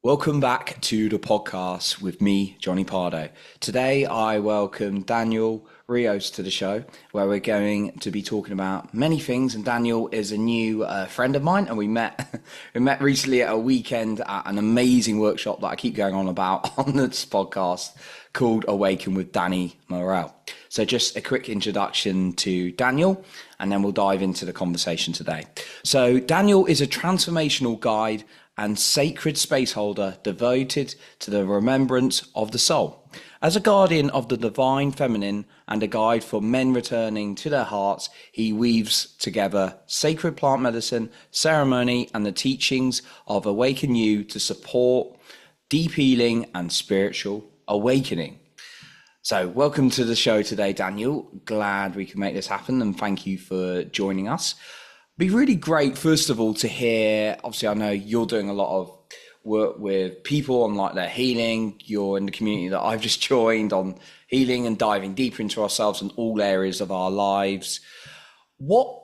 Welcome back to the podcast with me, Johnny Pardo. Today, I welcome Daniel Rios to the show, where we're going to be talking about many things. And Daniel is a new friend of mine, and we met we met recently at a weekend at an amazing workshop that I keep going on about on this podcast called Awaken with Danny Morel. So, just a quick introduction to Daniel, and then we'll dive into the conversation today. So, Daniel is a transformational guide and sacred space holder devoted to the remembrance of the soul. As a guardian of the divine feminine and a guide for men returning to their hearts, he weaves together sacred plant medicine, ceremony, and the teachings of Awaken You to support deep healing and spiritual awakening. So, welcome to the show today, Daniel. Glad we can make this happen, and thank you for joining us. Be really great, first of all, to hear. Obviously, I know you're doing a lot of work with people on like their healing. You're in the community that I've just joined on healing and diving deeper into ourselves in all areas of our lives. What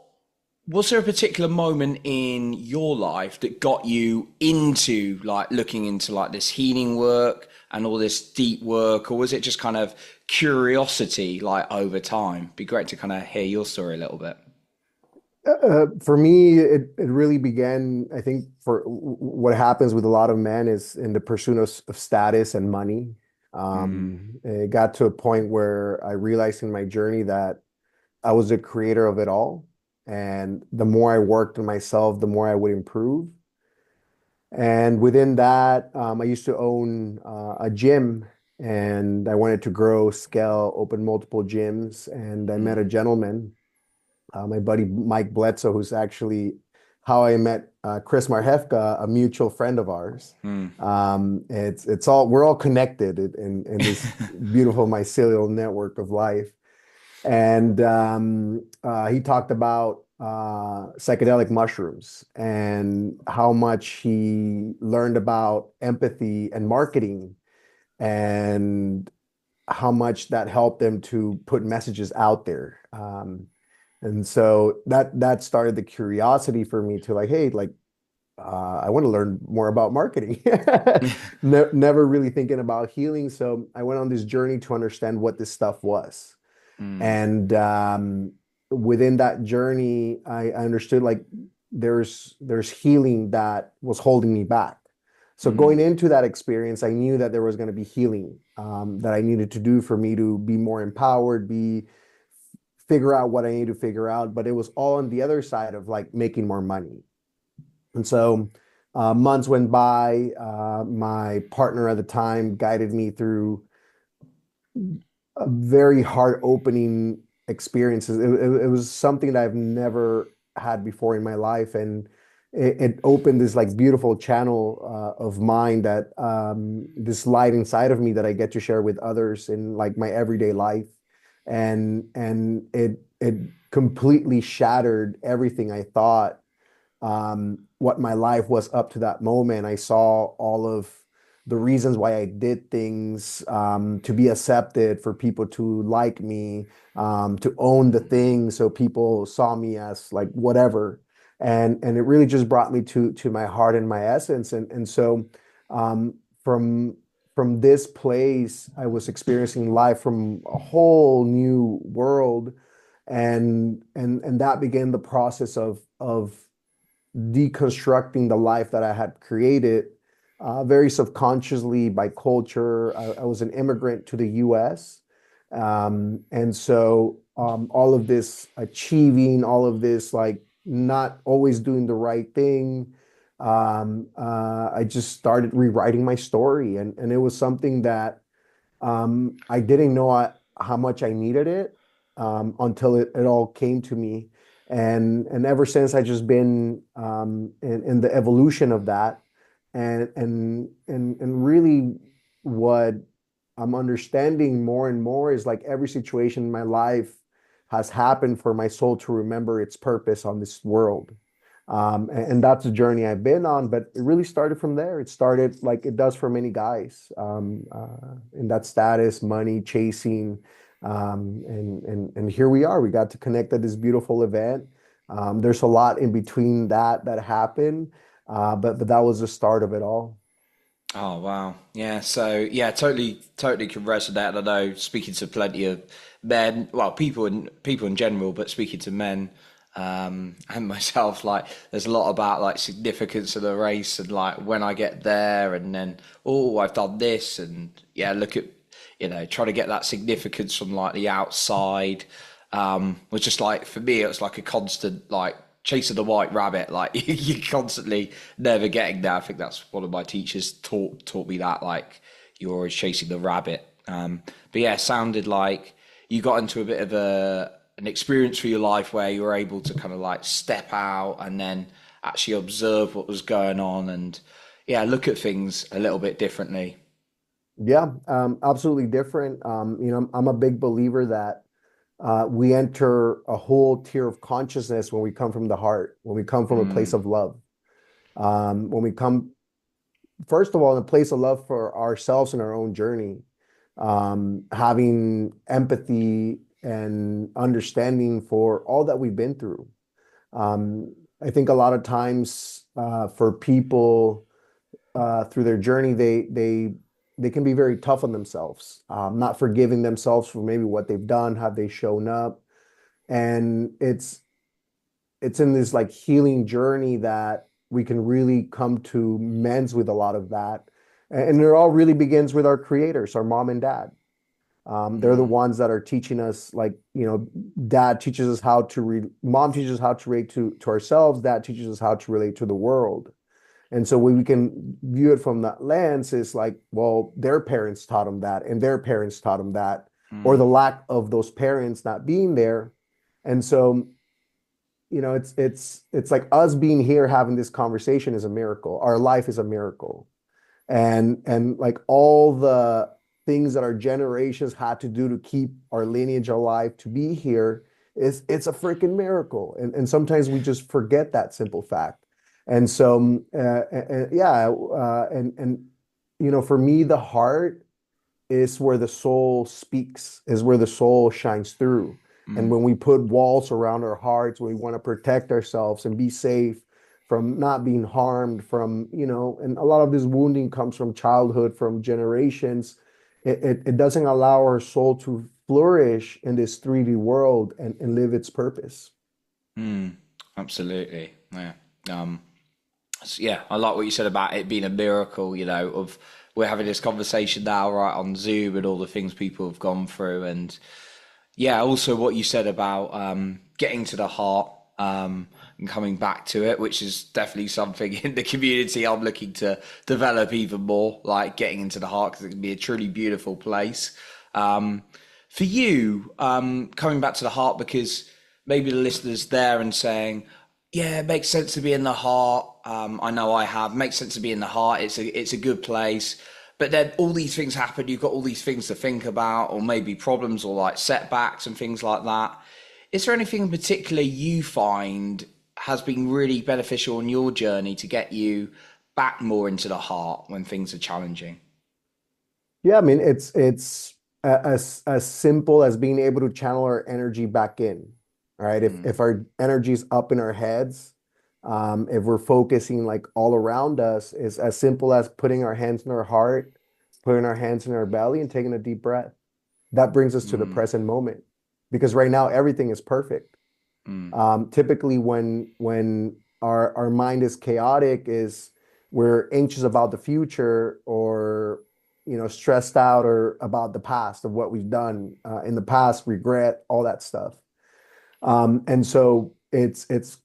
was there a particular moment in your life that got you into like looking into like this healing work and all this deep work, or was it just kind of curiosity like over time? Be great to kind of hear your story a little bit. For me, it really began, I think, for what happens with a lot of men is in the pursuit of status and money. It got to a point where I realized in my journey that I was the creator of it all. And the more I worked on myself, the more I would improve. And within that, I used to own a gym and I wanted to grow, scale, open multiple gyms. And I met a gentleman, my buddy Mike Bledsoe, who's actually how I met Chris Marhefka, a mutual friend of ours. It's all we're all connected in this beautiful mycelial network of life. And he talked about psychedelic mushrooms and how much he learned about empathy and marketing and how much that helped them to put messages out there. And so that started the curiosity for me to like, hey, like I want to learn more about marketing. Never really thinking about healing. So I went on this journey to understand what this stuff was. Mm, And within that journey, I understood like there's healing that was holding me back. So going mm, into that experience, I knew that there was going to be healing that I needed to do for me to be more empowered, be figure out what I need to figure out. But it was all on the other side of like making more money. And so months went by. My partner at the time guided me through a very heart opening experiences. It was something that I've never had before in my life. And it opened this like beautiful channel of mine that this light inside of me that I get to share with others in like my everyday life. And it completely shattered everything I thought what my life was up to that moment. I saw all of the reasons why I did things to be accepted, for people to like me, to own the thing, so people saw me as like whatever. And it really just brought me to my heart and my essence. And so um, from from this place, I was experiencing life from a whole new world, and that began the process of deconstructing the life that I had created very subconsciously by culture. I was an immigrant to the US. And so all of this achieving, all of this like not always doing the right thing, I just started rewriting my story. And it was something that I didn't know how much I needed it until it all came to me. And ever since I just been in the evolution of that, and really what I'm understanding more and more is like every situation in my life has happened for my soul to remember its purpose on this world. And that's the journey I've been on, but it really started from there. It started like it does for many guys, in that status, money, chasing, and here we are. We got to connect at this beautiful event. There's a lot in between that happened, but that was the start of it all. Oh wow. Yeah, so yeah, totally can resonate. And I know speaking to plenty of men, well, people in general, but speaking to men, and myself, like there's a lot about like significance of the race and like when I get there and then oh I've done this and yeah, look at trying to get that significance from like the outside. Was just like for me it was like a constant like chasing the white rabbit. Like you're constantly never getting there. I think that's one of my teachers taught me that. Like you're always chasing the rabbit. But yeah, it sounded like you got into a bit of an experience for your life where you were able to kind of like step out and then actually observe what was going on and yeah, look at things a little bit differently. Yeah, absolutely different. I'm a big believer that we enter a whole tier of consciousness when we come from the heart, when we come from a place Mm, of love. When we come, first of all, in a place of love for ourselves and our own journey, having empathy and understanding for all that we've been through. I think a lot of times for people through their journey, they can be very tough on themselves, not forgiving themselves for maybe what they've done, how they shown up, and it's in this like healing journey that we can really come to mends with a lot of that. And it all really begins with our creators, our mom and dad. They're the mm, ones that are teaching us, like, dad teaches us how to read, mom teaches us how to relate to ourselves, dad teaches us how to relate to the world. And so when we can view it from that lens, it's like, well, their parents taught them that, and their parents taught them that, or the mm, lack of those parents not being there. And so it's like us being here having this conversation is a miracle. Our life is a miracle. And like all the things that our generations had to do to keep our lineage alive to be here is it's a freaking miracle. And sometimes we just forget that simple fact. And so yeah, for me, the heart is where the soul speaks, is where the soul shines through. And mm, when we put walls around our hearts, we want to protect ourselves and be safe from not being harmed, and a lot of this wounding comes from childhood, from generations. It doesn't allow our soul to flourish in this 3D world and live its purpose. mm. Absolutely. Yeah. Um, yeah, I like what you said about it being a miracle, of we're having this conversation now right on Zoom and all the things people have gone through. And yeah, also what you said about getting to the heart and coming back to it, which is definitely something in the community I'm looking to develop even more, like getting into the heart because it can be a truly beautiful place. Um, for you, coming back to the heart, because maybe the listeners there and saying, yeah, it makes sense to be in the heart. I know I have. Makes sense to be in the heart. It's a good place. But then all these things happen. You've got all these things to think about, or maybe problems, or like setbacks and things like that. Is there anything in particular you find has been really beneficial on your journey to get you back more into the heart when things are challenging? Yeah, I mean, it's as simple as being able to channel our energy back in, right? If Mm, our energy is up in our heads, if we're focusing like all around us, it's as simple as putting our hands in our heart, putting our hands in our belly, and taking a deep breath. That brings us to the mm, present moment, because right now everything is perfect. mm, Typically, when our mind is chaotic, is we're anxious about the future, or stressed out or about the past of what we've done in the past, regret, all that stuff. And so it's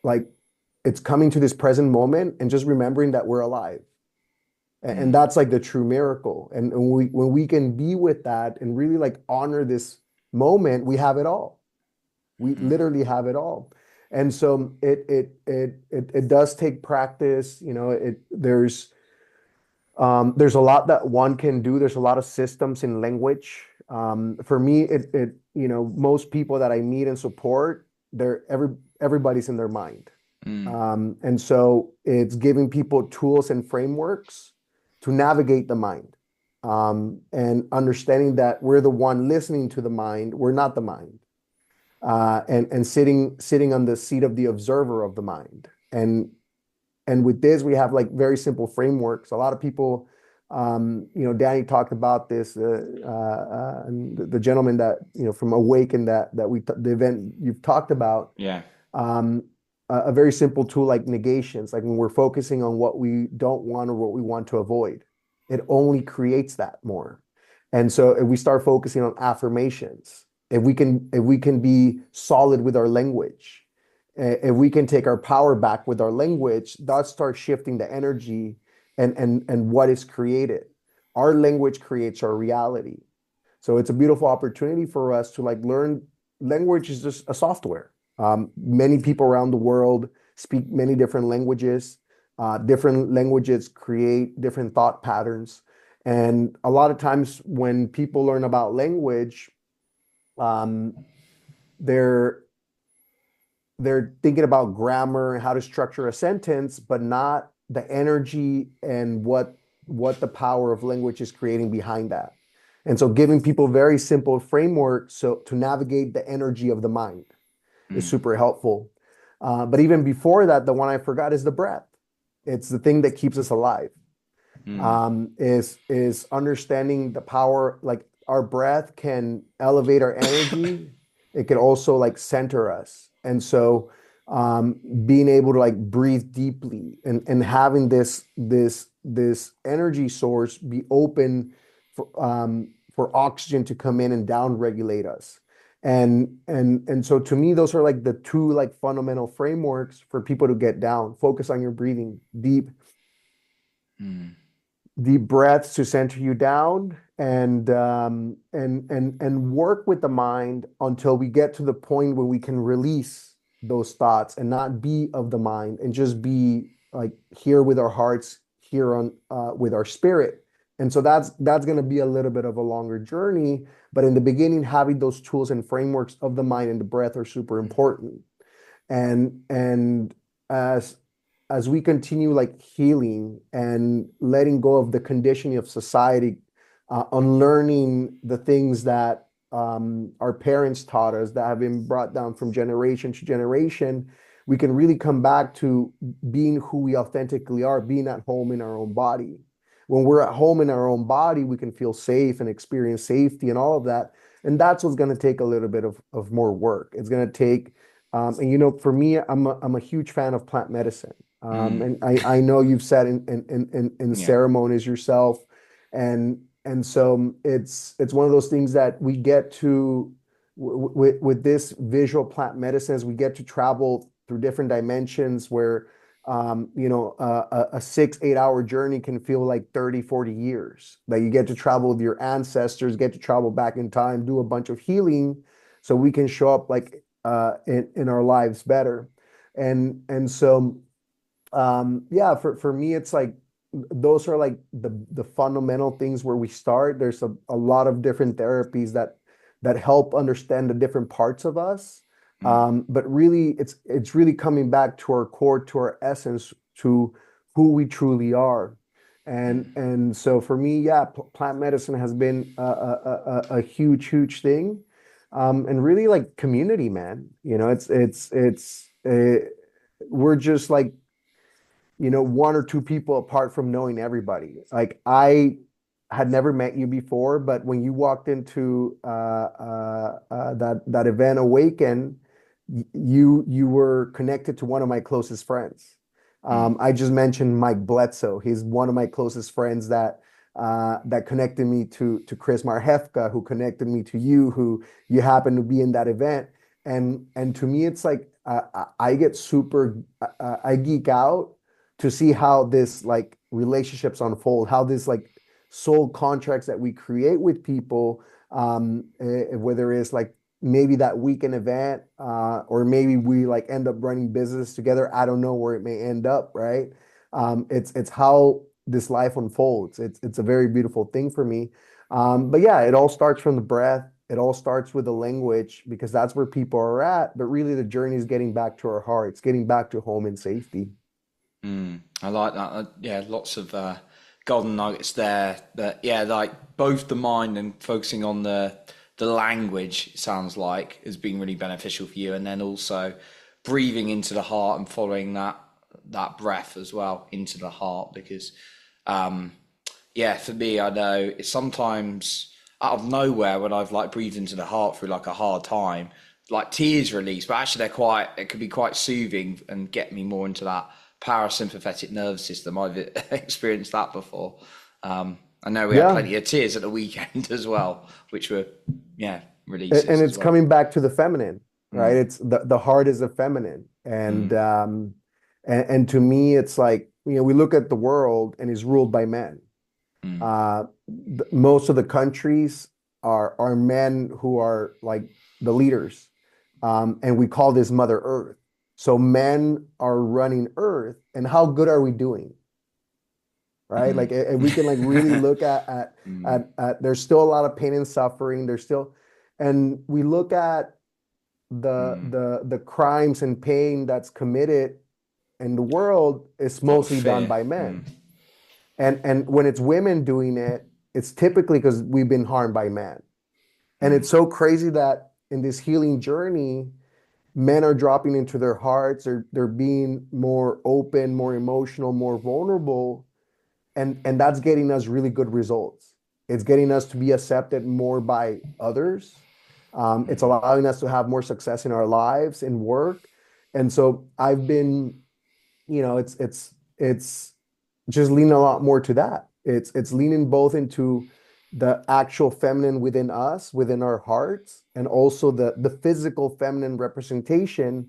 like it's coming to this present moment and just remembering that we're alive. And mm, that's like the true miracle. And when we can be with that and really like honor this moment, we have it all. We mm, literally have it all. And so it does take practice. There's a lot that one can do. There's a lot of systems in language. For me, most people that I meet and support, everybody's in their mind. mm, And so it's giving people tools and frameworks to navigate the mind, and understanding that we're the one listening to the mind, we're not the mind, and sitting on the seat of the observer of the mind. And And with this, we have like very simple frameworks. A lot of people, Danny talked about this, and the gentleman that, from Awaken the event you've talked about, Yeah. um, a very simple tool like negations, like when we're focusing on what we don't want or what we want to avoid, it only creates that more. And so if we start focusing on affirmations, if we can be solid with our language, if we can take our power back with our language, that starts shifting the energy and what is created. Our language creates our reality. So it's a beautiful opportunity for us to like learn. Language is just a software. Many people around the world speak many different languages. Different languages create different thought patterns. And a lot of times when people learn about language, um, they're they're thinking about grammar and how to structure a sentence, but not the energy and what the power of language is creating behind that. And so giving people very simple frameworks so to navigate the energy of the mind is Mm, super helpful. But even before that, the one I forgot is the breath. It's the thing that keeps us alive. mm, Is understanding the power, like our breath can elevate our energy. It can also like center us. And so being able to like breathe deeply and having this energy source be open for oxygen to come in and down regulate us. And so to me, those are like the two like fundamental frameworks for people to get down. Focus on your breathing, mm, deep breaths to center you down, and work with the mind until we get to the point where we can release those thoughts and not be of the mind and just be like here with our hearts, here on with our spirit. And so that's going to be a little bit of a longer journey, but in the beginning, having those tools and frameworks of the mind and the breath are super important. And as we continue like healing and letting go of the conditioning of society, unlearning the things that our parents taught us that have been brought down from generation to generation, we can really come back to being who we authentically are, being at home in our own body. When we're at home in our own body, we can feel safe and experience safety and all of that. And that's what's going to take a little bit of more work. It's going to take, and for me, I'm a huge fan of plant medicine. mm. And I know you've said in Yeah. ceremonies yourself, and so it's one of those things that we get to with this visual plant medicine, as we get to travel through different dimensions where a 6-8 hour journey can feel like 30-40 years, that you get to travel with your ancestors, get to travel back in time, do a bunch of healing so we can show up like in our lives better. And so yeah, for me, it's like those are like the fundamental things where we start. There's a lot of different therapies that help understand the different parts of us. Mm, But really, it's really coming back to our core, to our essence, to who we truly are. mm, And so for me, yeah, plant medicine has been a huge, huge thing. And really like community, man. We're just like one or two people apart from knowing everybody. Like I had never met you before, but when you walked into that event, Awaken, you were connected to one of my closest friends. mm, I just mentioned Mike Bledsoe. He's one of my closest friends that connected me to Chris Marhefka, who connected me to you, who you happen to be in that event. And to me, it's like I get super, I geek out to see how this like relationships unfold, how this like soul contracts that we create with people, whether it's like maybe that weekend event, or maybe we like end up running business together. I don't know where it may end up, right? It's how this life unfolds. It's a very beautiful thing for me. But yeah, it all starts from the breath. It all starts with the language because that's where people are at. But really, the journey is getting back to our hearts, getting back to home and safety. mm. I like that. Yeah, lots of golden nuggets there. That yeah, like both the mind and focusing on the language, it sounds like, has been really beneficial for you, and then also breathing into the heart and following that breath as well into the heart because um, yeah, for me, I know it's sometimes out of nowhere when I've like breathed into the heart through like a hard time, like tears release, but actually it could be quite soothing and get me more into that parasympathetic nervous system. I've experienced that before. I know we had Yeah. plenty of tears at the weekend as well, which were, yeah, And releases as it's well. coming back to the feminine, right? Mm, It's the heart is a feminine. mm, And to me, it's like, we look at the world and it's ruled by men. mm, Most of the countries are men who are like the leaders. And we call this Mother Earth. So men are running Earth, and how good are we doing? Right? mm. Like, and we can like really look Mm, there's still a lot of pain and suffering. There's still, and we look at mm. the crimes and pain that's committed in the world is A lot of mostly done fear. by Mm, men. And when it's women doing it, it's typically because we've been harmed by men. And mm, it's so crazy that in this healing journey, men are dropping into their hearts, they're being more open, more emotional, more vulnerable, and that's getting us really good results. It's getting us to be accepted more by others. It's mm. allowing us to have more success in our lives, in work. And so I've been, it's just leaning a lot more to that. It's leaning both into the actual feminine within us, within our hearts, and also the physical feminine representation,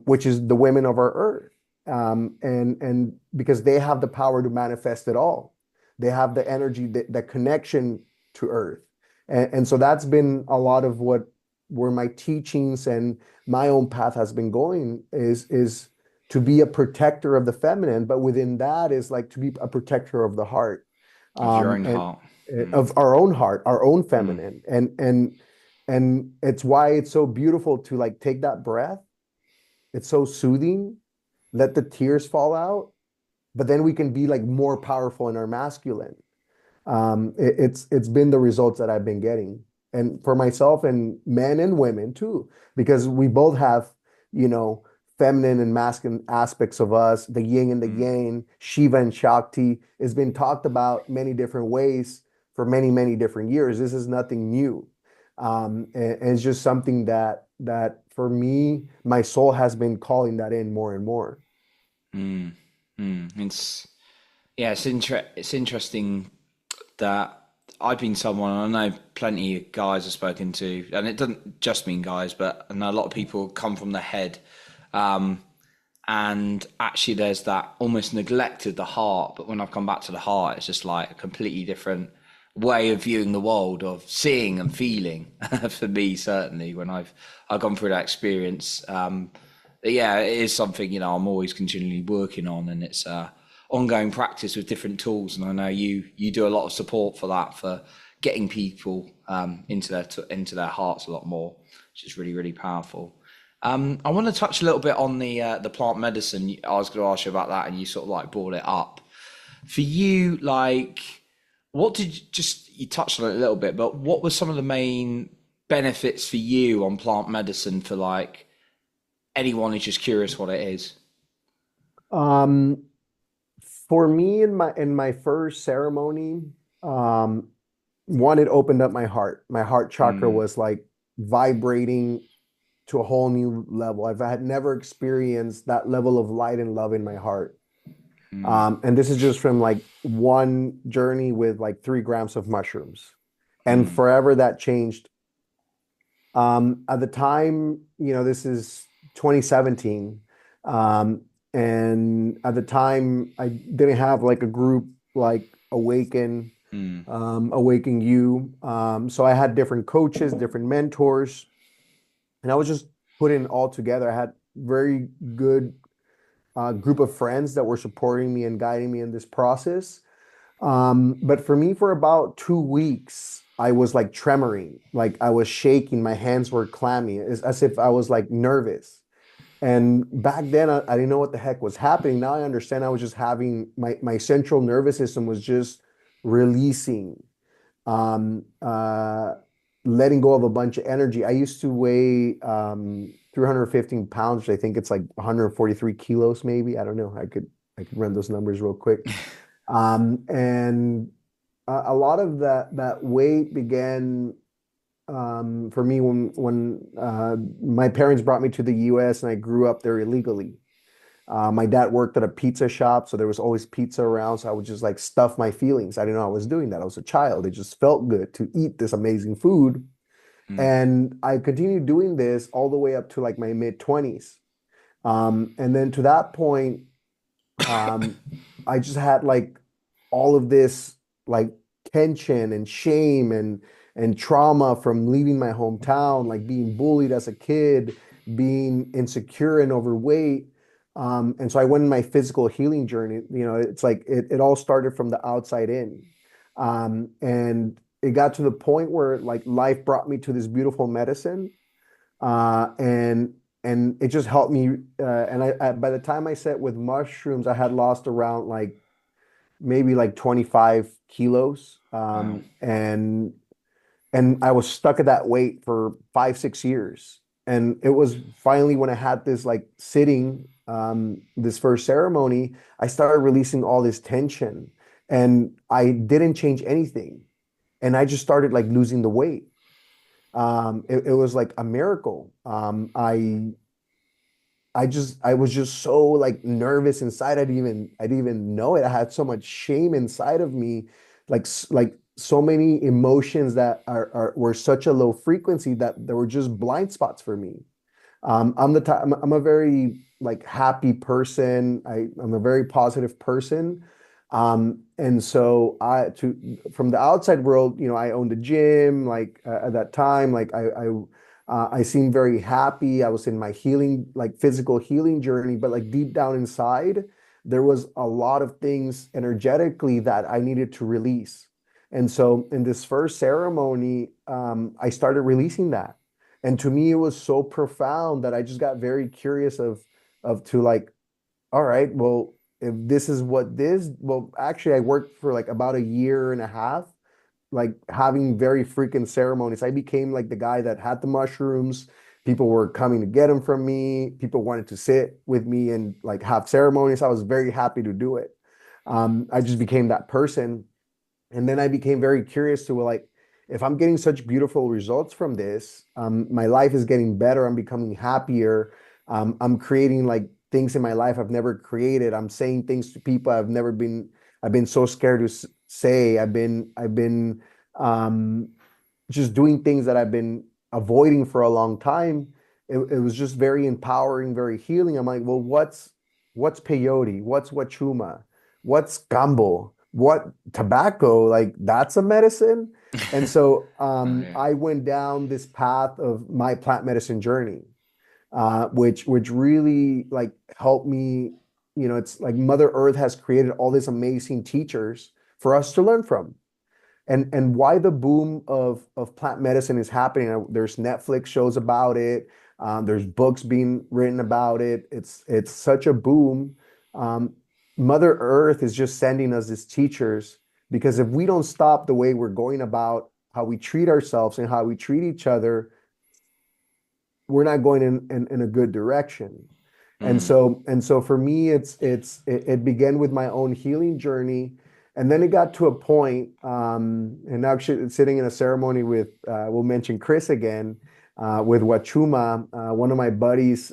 which is the women of our earth. And because they have the power to manifest it all. They have the energy, the connection to earth. And so that's been a lot of where my teachings and my own path has been going is to be a protector of the feminine, but within that is like to be a protector of the heart, Of your own and heart. Mm, of our own heart, our own mm, feminine. And it's why it's so beautiful to like take that breath. It's so soothing. Let the tears fall out, but then we can be like more powerful in our masculine. It's been the results that I've been getting, and for myself and men and women too, because we both have, you know, feminine and masculine aspects of us, the yin and the mm, yang, Shiva and Shakti. Has been talked about many different ways for many, many different years. This is nothing new. And it's just something that for me, my soul has been calling that in more and more. mm, mm. It's interesting that I've been someone, I know plenty of guys I've spoken to, and it doesn't just mean guys, but I know a lot of people come from the head. Um, and actually, there's that almost neglect of the heart. But when I've come back to the heart, it's just like a completely different way of viewing the world, of seeing and feeling. For me, certainly, when I've gone through that experience. But yeah, it is something I'm always continually working on, and it's ongoing practice with different tools. And I know you do a lot of support for that, for getting people into their hearts a lot more, which is really really powerful. I want to touch a little bit on the plant medicine. I was going to ask you about that, and you sort of like brought it up. For you, like, what did you touched on it a little bit, but what were some of the main benefits for you on plant medicine for like anyone who's just curious what it is? Um, for me, in my first ceremony, um, one, it opened up my heart. My heart chakra Mm, was like vibrating to a whole new level. I've had never experienced that level of light and love in my heart. mm, And this is just from like one journey with like 3 grams of mushrooms. And mm, forever that changed. At the time, this is 2017. Um, and at the time, I didn't have like a group like mm, Awaken You. So I had different coaches, different mentors, and I was just putting it all together. I had very good group of friends that were supporting me and guiding me in this process. But for me, for about 2 weeks, I was like tremoring, like I was shaking, my hands were clammy, as if I was like nervous. And back then, I didn't know what the heck was happening. Now I understand. I was just having my central nervous system was just releasing. Um, uh, letting go of a bunch of energy. I used to weigh 315 pounds, which I think it's like 143 kilos, maybe. I don't know. I could run those numbers real quick. And a lot of that weight began for me when my parents brought me to the U.S. and I grew up there illegally. My dad worked at a pizza shop, so there was always pizza around. So I would just like stuff my feelings. I didn't know I was doing that. I was a child. It just felt good to eat this amazing food. Mm. And I continued doing this all the way up to like my mid 20s. And then to that point, um, I just had like all of this like tension and shame and trauma from leaving my hometown, like being bullied as a kid, being insecure and overweight. And so I went in my physical healing journey. It's like it all started from the outside in. And it got to the point where like life brought me to this beautiful medicine. And it just helped me. And by the time I set with mushrooms, I had lost around like maybe like 25 kilos. Wow. And I was stuck at that weight for 5, 6 years. And it was finally when I had this like sitting, this first ceremony, I started releasing all this tension and I didn't change anything. And I just started like losing the weight. It was like a miracle. I was just so like nervous inside. I didn't even know it. I had so much shame inside of me, like so many emotions that were such a low frequency that there were just blind spots for me. I'm a very like happy person. I'm a very positive person. And so from the outside world, I owned a gym, like at that time, like I seemed very happy. I was in my healing, like physical healing journey, but like deep down inside, there was a lot of things energetically that I needed to release. And so in this first ceremony, I started releasing that. And to me, it was so profound that I just got very curious of to like, all right, well, if this is what this, well, actually, I worked for like about a year and a half, like having very frequent ceremonies. I became like the guy that had the mushrooms. People were coming to get them from me. People wanted to sit with me and like have ceremonies. I was very happy to do it. I just became that person. And then I became very curious to, well, like, if I'm getting such beautiful results from this, my life is getting better. I'm becoming happier. I'm creating like things in my life I've never created. I'm saying things to people I've been so scared to say. I've been um, just doing things that I've been avoiding for a long time. It was just very empowering, very healing. I'm like, well, what's peyote? What's wachuma? What's gambo? What tobacco? Like that's a medicine. And so Oh yeah. I went down this path of my plant medicine journey, which really like helped me. It's like Mother Earth has created all these amazing teachers for us to learn from. And why the boom of plant medicine is happening. There's Netflix shows about it. There's books being written about it. It's such a boom. Um, Mother Earth is just sending us as teachers because if we don't stop the way we're going about how we treat ourselves and how we treat each other, we're not going in a good direction. And Mm. so for me, it began with my own healing journey. And then it got to a point, and actually sitting in a ceremony with, we'll mention Chris again, with Wachuma, one of my buddies,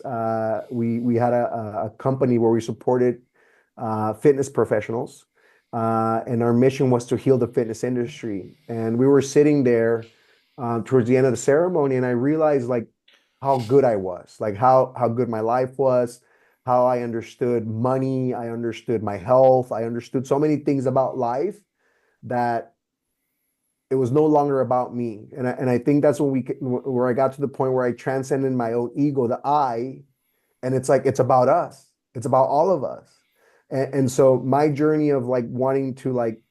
we had a company where we supported fitness professionals. And our mission was to heal the fitness industry. And we were sitting there towards the end of the ceremony, and I realized like how good I was, like how good my life was, how I understood money, I understood my health, I understood so many things about life that it was no longer about me. And I think that's where I got to the point where I transcended my own ego, the I, and it's like it's about us. It's about all of us. And so my journey of like wanting to like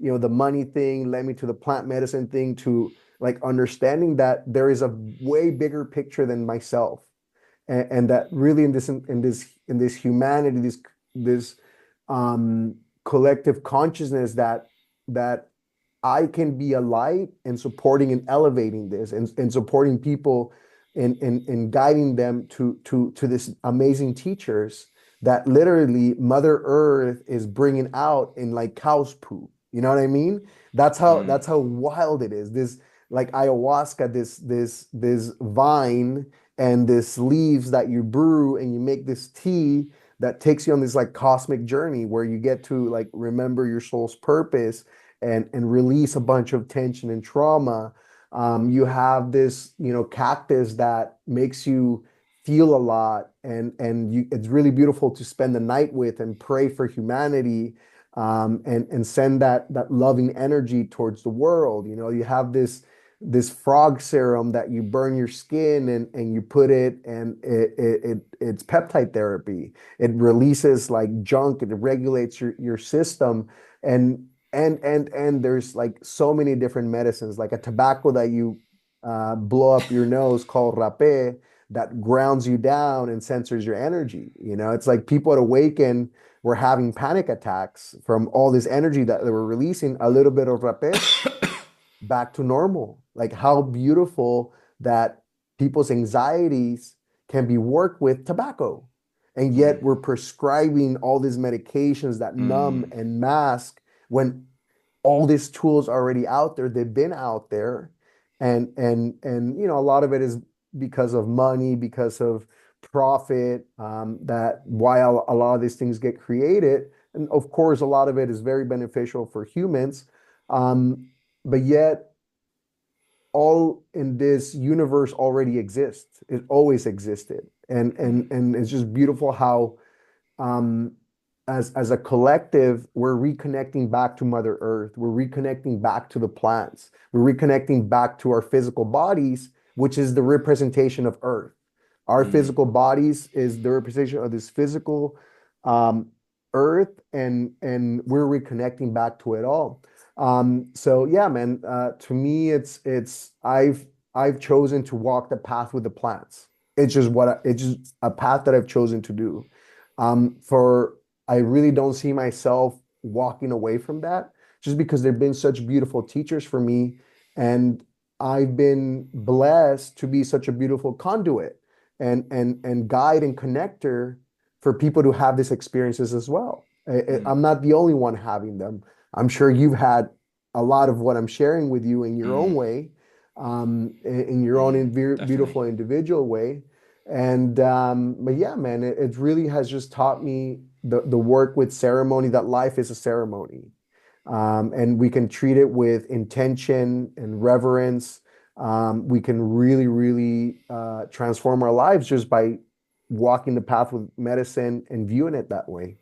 the money thing led me to the plant medicine thing to like understanding that there is a way bigger picture than myself, and that really in this humanity, this um collective consciousness that I can be a light and supporting and elevating this and supporting people and guiding them to this amazing teachers that literally Mother Earth is bringing out in like cow's poo. You know what I mean? Mm, That's how wild it is. This like ayahuasca, this vine and this leaves that you brew and you make this tea that takes you on this like cosmic journey where you get to like remember your soul's purpose and release a bunch of tension and trauma. You have this, cactus that makes you feel a lot, and it's really beautiful to spend the night with and pray for humanity, and send that loving energy towards the world. You have this frog serum that you burn your skin and you put it, and it's peptide therapy. It releases like junk, it regulates your system, and and there's like so many different medicines, like a tobacco that you blow up your nose called rapé, that grounds you down and censors your energy. It's like people at Awaken were having panic attacks from all this energy that they were releasing. A little bit of rapé, back to normal. Like how beautiful that people's anxieties can be worked with tobacco. And mm, yet we're prescribing all these medications that numb mm, and mask when all these tools are already out there. They've been out there. And a lot of it is because of money, because of profit, that why a lot of these things get created. And of course, a lot of it is very beneficial for humans. Um, but yet all in this universe already exists. It always existed. And mm, and and it's just beautiful how, um as a collective, we're reconnecting back to Mother Earth. We're reconnecting back to the plants. We're reconnecting back to our physical bodies, which is the representation of Earth. Our mm, physical bodies is the representation of this physical, um, Earth, and we're reconnecting back to it all. So yeah, man. To me, it's I've chosen to walk the path with the plants. It's just a path that I've chosen to do. For I really don't see myself walking away from that, just because they've been such beautiful teachers for me, and I've been blessed to be such a beautiful conduit and guide and connector for people to have these experiences as well. mm, I'm not the only one having them. I'm sure you've had a lot of what I'm sharing with you in your own mm, way, in your own definitely. beautiful individual way. And but yeah, man, it really has just taught me the work with ceremony, that life is a ceremony. And we can treat it with intention and reverence. We can really, really transform our lives just by walking the path with medicine and viewing it that way.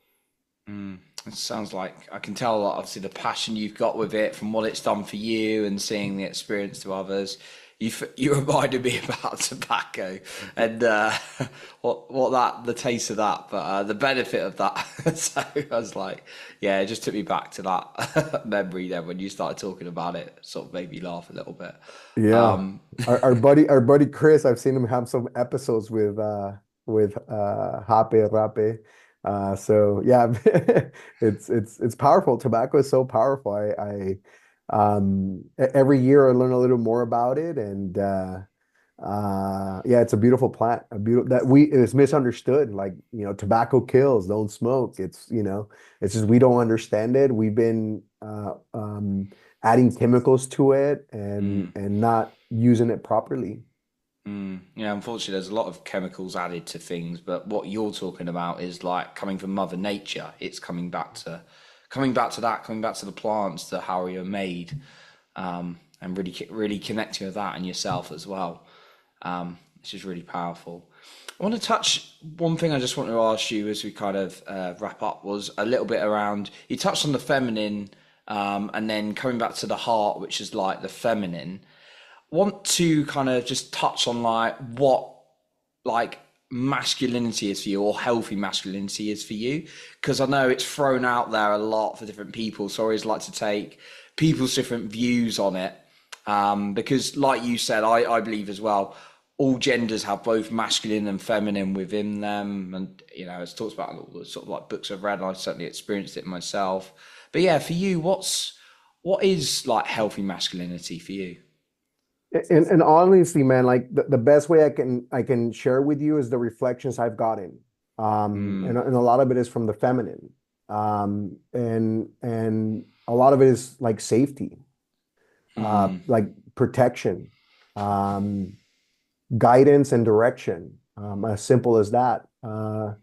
Mm. It sounds like I can tell, like, obviously the passion you've got with it from what it's done for you and seeing the experience to others. You reminded me about tobacco and what that the taste of that, but the benefit of that. So I was like, yeah, it just took me back to that memory then when you started talking about it. Sort of made me laugh a little bit. Yeah. Um, Our buddy Chris, I've seen him have some episodes with Hape Rape. So yeah, it's powerful. Tobacco is so powerful. Every year I learn a little more about it, and yeah, it's a beautiful plant. A beautiful that we it's misunderstood. Like, tobacco kills, don't smoke. It's just we don't understand it. We've been adding chemicals to it mm, and not using it properly. yeah, unfortunately, there's a lot of chemicals added to things, but what you're talking about is like coming from Mother Nature. It's coming back to the plants, to how you're made, and really connecting with that and yourself as well, which is really powerful. I want to touch one thing. I just want to ask you as we kind of wrap up was a little bit around. You touched on the feminine, and then coming back to the heart, which is like the feminine. Want to kind of just touch on like what like masculinity is for you or healthy masculinity is for you, because I know it's thrown out there a lot for different people, so I always like to take people's different views on it, because like you said, I believe as well all genders have both masculine and feminine within them, and it's talked about in all the sort of like books I've read, and I certainly experienced it myself. But yeah, for you, What is like healthy masculinity for you? And honestly, man, like the best way I can share with you is the reflections I've gotten. Mm, And a lot of it is from the feminine. And a lot of it is like safety, mm, like protection, um, guidance and direction. As simple as that. mm,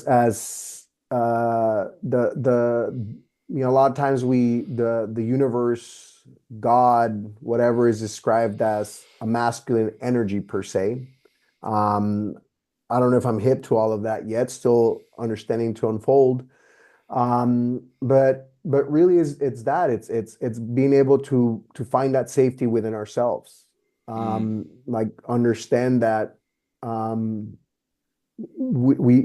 As the a lot of times the universe, God, whatever is described as a masculine energy per se. um I don't know if I'm hip to all of that yet, still understanding to unfold. But really is it's that it's being able to find that safety within ourselves. mm, Like understand that um we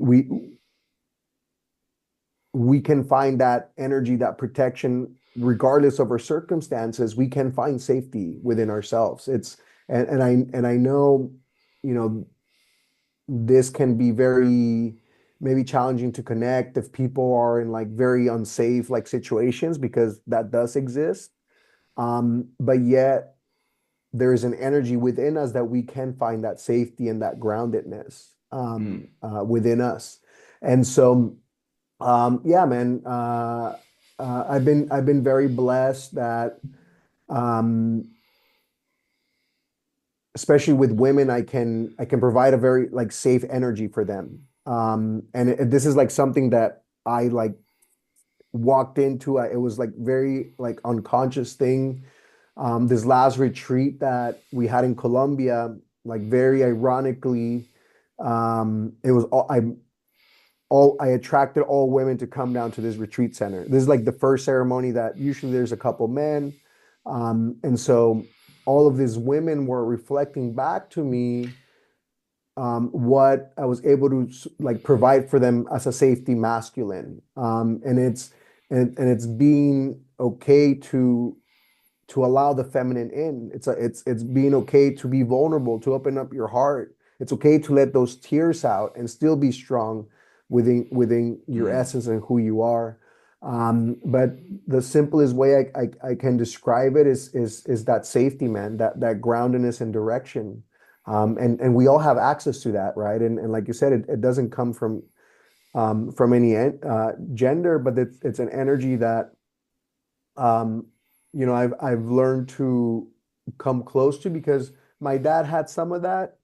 we can find that energy, that protection, regardless of our circumstances. We can find safety within ourselves. And I know, you know, this can be very maybe challenging to connect if people are in like very unsafe like situations, because that does exist. But yet there is an energy within us that we can find that safety and that groundedness mm, within us. And so yeah, man. I've been very blessed that, um, especially with women, I can provide a very like safe energy for them. And this is like something that I like walked into. It was like very like unconscious thing. This last retreat that we had in Colombia, like very ironically, it was all I attracted all women to come down to this retreat center. This is like the first ceremony that usually there's a couple men. And so all of these women were reflecting back to me what I was able to like provide for them as a safety masculine. And it's being okay to allow the feminine in. It's being okay to be vulnerable, to open up your heart. It's okay to let those tears out and still be strong within your mm, essence and who you are. But the simplest way I can describe it is that safety, man, that groundedness and direction. And we all have access to that, right? And like you said, it doesn't come from any gender, but it's an energy that um, I've learned to come close to, because my dad had some of that,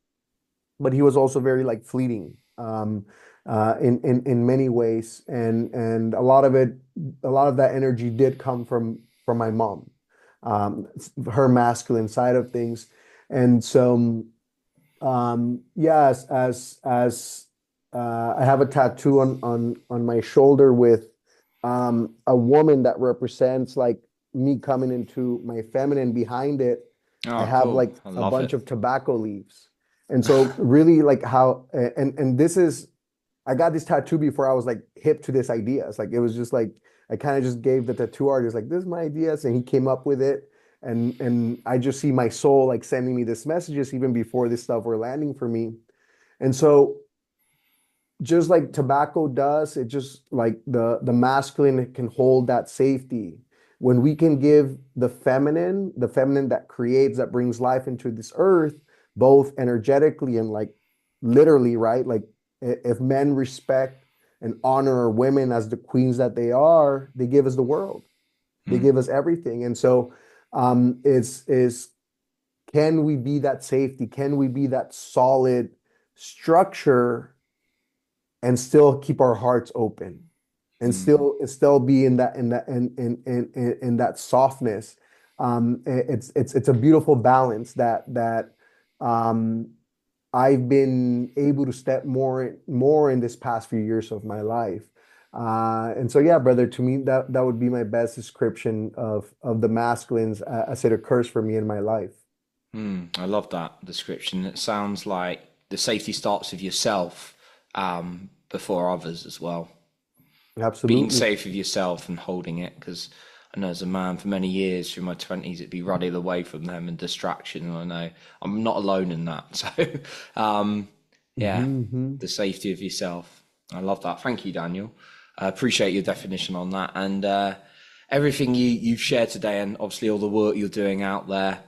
but he was also very like fleeting, in many ways, and a lot of that energy did come from my mom, her masculine side of things. And so yes, as I have a tattoo on my shoulder with a woman that represents like me coming into my feminine. Behind it, I oh, have cool. like I a love it. bunch of tobacco leaves. And so really like how and this is I got this tattoo before I was like hip to this idea. It's like it was just like I kind of just gave the tattoo artist like, this is my ideas, and he came up with it. And I just see my soul like sending me this messages even before this stuff were landing for me. And so just like tobacco does, it just like the masculine can hold that safety. When we can give the feminine that creates, that brings life into this earth, both energetically and like literally, right? Like if men respect and honor women as the queens that they are, they give us the world. They Mm, give us everything. And so is can we be that safety? Can we be that solid structure and still keep our hearts open, and mm, still be in that softness? It's a beautiful balance that um, I've been able to step more in this past few years of my life. And so yeah, brother, to me that would be my best description of the masculines as it occurs for me in my life. mm. I love that description. It sounds like the safety starts with yourself before others as well. Being Absolutely. safe with yourself and holding it, because I know as a man for many years through my 20s, it'd be running away from them and distraction. And I know I'm not alone in that. So, um, yeah, Hmm. the safety of yourself. I love that. Thank you, Daniel. I appreciate your definition on that. And everything you've shared today, and obviously all the work you're doing out there.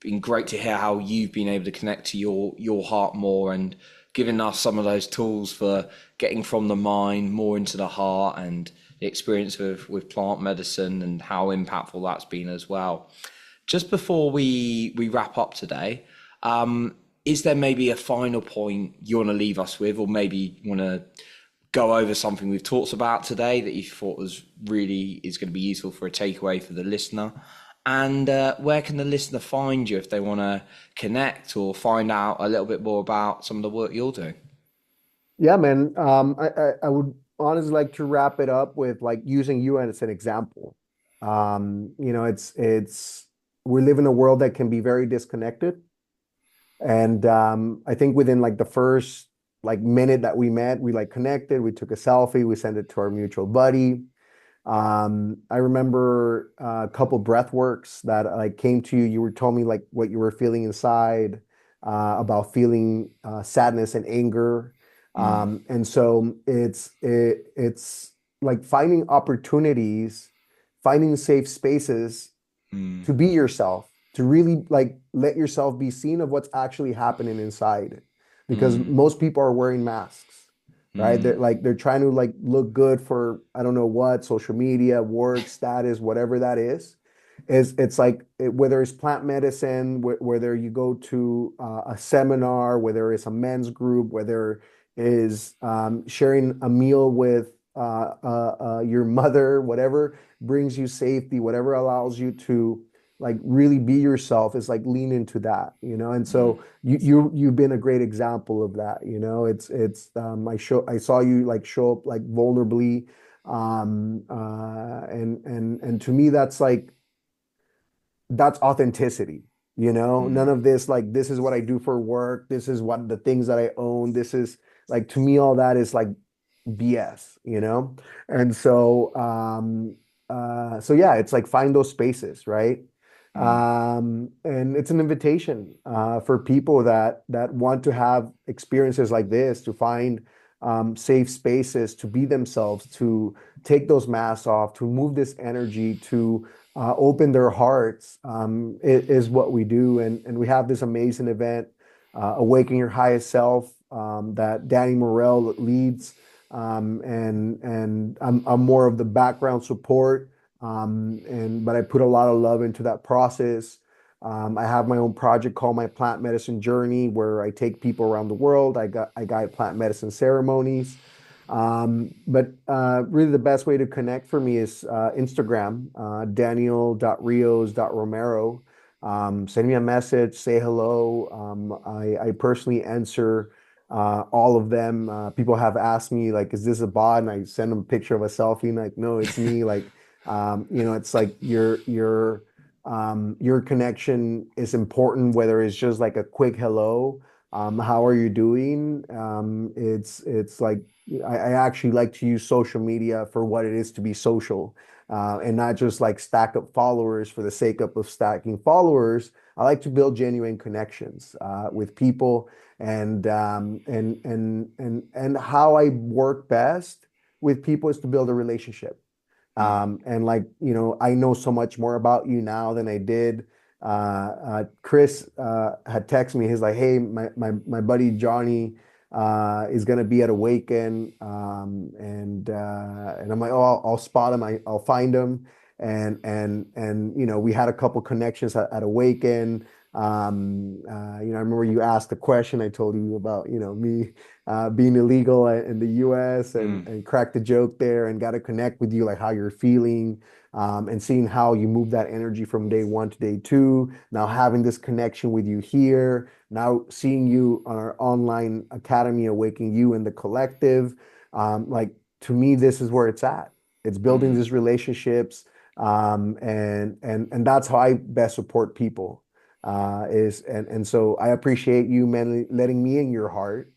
Been great to hear how you've been able to connect to your heart more and giving us some of those tools for getting from the mind more into the heart, and the experience with plant medicine and how impactful that's been as well. Just before we wrap up today, is there maybe a final point you want to leave us with, or maybe you want to go over something we've talked about today that you thought was really is going to be useful for a takeaway for the listener? And where can the listener find you if they want to connect or find out a little bit more about some of the work you're doing? Yeah, man. I would honestly like to wrap it up with like using you as an example. It's we live in a world that can be very disconnected. And I think within like the first like minute that we met, we like connected, we took a selfie, we sent it to our mutual buddy. I remember a couple breath works that like came to you. You were told me like what you were feeling inside, about feeling sadness and anger. Mm, And so it's like finding opportunities, finding safe spaces mm, to be yourself, to really like let yourself be seen of what's actually happening inside. Because mm, most people are wearing masks, right? mm, They're trying to like look good for I don't know what, social media, work, status, whatever that is. It's like whether it's plant medicine, whether you go to a seminar, whether it's a men's group, whether is sharing a meal with your mother, whatever brings you safety, whatever allows you to like really be yourself is like lean into that, you know. And mm, so you've been a great example of that, you know. I saw you like show up like vulnerably, and to me that's authenticity, you know. mm, None of this like this is what I do for work, this is what the things that I own, this is like to me all that is like BS, you know? And so yeah, it's like find those spaces, right? mm, And it's an invitation for people that want to have experiences like this, to find safe spaces to be themselves, to take those masks off, to move this energy, to open their hearts, is what we do. And we have this amazing event, Awaken Your Highest Self, that Danny Morell leads. And I'm more of the background support, but I put a lot of love into that process. I have my own project called My Plant Medicine Journey, where I take people around the world. I guide plant medicine ceremonies. But really, the best way to connect for me is Instagram, daniel.rios.romero. Send me a message, say hello. I personally answer all of them. People have asked me, like, is this a bot? And I send them a picture of a selfie, and like, no, it's me. Like, it's like your connection is important, whether it's just like a quick hello. How are you doing? It's like I actually like to use social media for what it is to be social, and not just like stack up followers for the sake of stacking followers. I like to build genuine connections with people, and how I work best with people is to build a relationship. mm, And like, I know so much more about you now than I did. Chris had texted me. He's like, "Hey, my buddy Johnny is gonna be at Awaken," and I'm like, "Oh, I'll spot him. I'll find him." And we had a couple connections at Awaken. I remember you asked the question. I told you about me being illegal in the US, and mm, cracked the joke there, and got to connect with you, like how you're feeling, and seeing how you move that energy from day one to day two. Now having this connection with you here, now seeing you on our online academy, Awakening You in the collective. Like to me, this is where it's at. It's building mm. these relationships, and that's how I best support people. And so I appreciate you, man, letting me in your heart.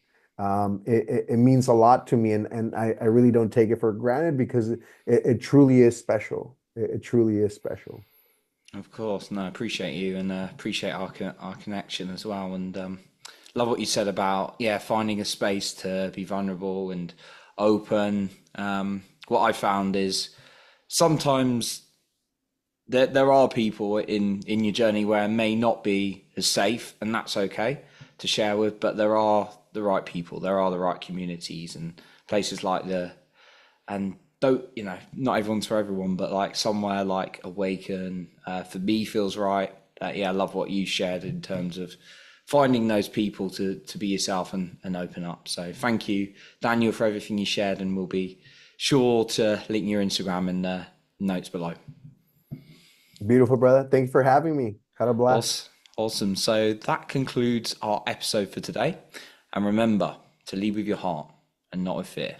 It means a lot to me, and I really don't take it for granted, because it truly is special. It truly is special. Of course, no, I appreciate you, and appreciate our connection as well. And love what you said about, yeah, finding a space to be vulnerable and open. What I found is sometimes there are people in your journey where it may not be as safe, and that's okay to share with, but there are the right people, there are the right communities and places like and don't, not everyone's for everyone, but like somewhere like Awaken, for me feels right. Yeah, I love what you shared in terms of finding those people to be yourself and open up. So thank you, Daniel, for everything you shared, and we'll be sure to link your Instagram in the notes below. Beautiful, brother. Thank you for having me. Had a blast. Awesome. Awesome. So that concludes our episode for today. And remember to lead with your heart and not with fear.